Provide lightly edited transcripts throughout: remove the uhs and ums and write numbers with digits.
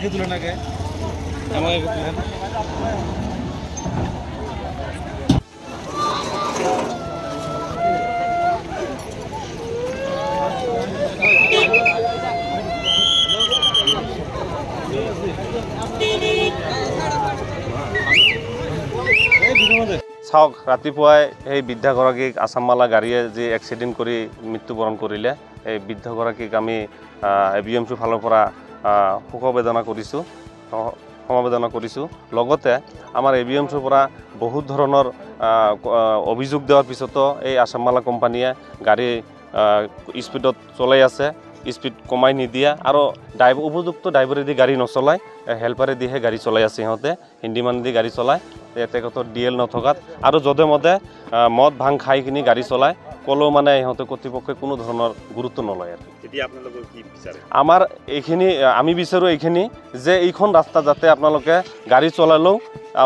আমাকে তুলে নাকে আমাকে তুলেন চাওক ৰাতিপুৱাই সেই বৃদ্ধাগৰাকীক আছামমালা গাড়ীয়ে যি এক্সিডেণ্ট কৰি মৃত্যুবৰণ কৰিলে এই বৃদ্ধগৰাকীক আমি ABMC ফালৰ পৰা সমবেদনা কৰিছোঁ লগতে আমাৰ ABMCৰ পৰা বহুত ধৰণৰ অভিযোগ দিয়াৰ পিছতো এই আছামমালা কোম্পানীয়ে গাড়ী স্পীডত চলাই আছে স্পীড কমাই নিদিয়ে আৰু উপযুক্ত ড্ৰাইভাৰেদি গাড়ী নচলায় হেল্পাৰেদিহে গাড়ী চলাই আছে সিহঁতে হিন্দী মানুহেদি গাড়ী চলায় তেখেতৰ DL নথকাত আৰু যধে মধে মদ ভাং খাই কিনি গাড়ী চলায় ক'লেও মানে ইহঁতে কৰ্তৃপক্ষই কোনো ধৰণৰ গুৰুত্ব নলয় আৰু এতিয়া আপোনালোকে কি বিচাৰে আমাৰ এইখিনি আমি বিচাৰোঁ এইখিনি যে এইখন ৰাস্তা যাতে আপোনালোকে গাড়ী চলালেও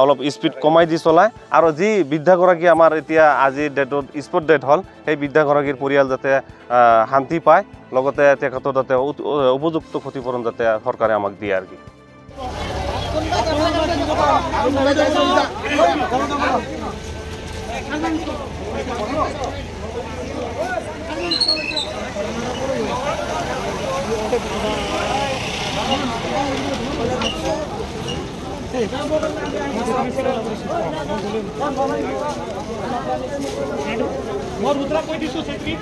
অলপ স্পীড কমাই দি চলায় আৰু যি বৃদ্ধাগৰাকী আমাৰ এতিয়া আজিৰ ডেটত স্পট ডেট হ'ল সেই বৃদ্ধাগৰাকীৰ পৰিয়াল যাতে শান্তি পায় লগতে তেখেতৰ যাতে উপযুক্ত ক্ষতিপূৰণ যাতে চৰকাৰে আমাক দিয়ে আৰু কি मोर उतरा कोई दिसो छेत्री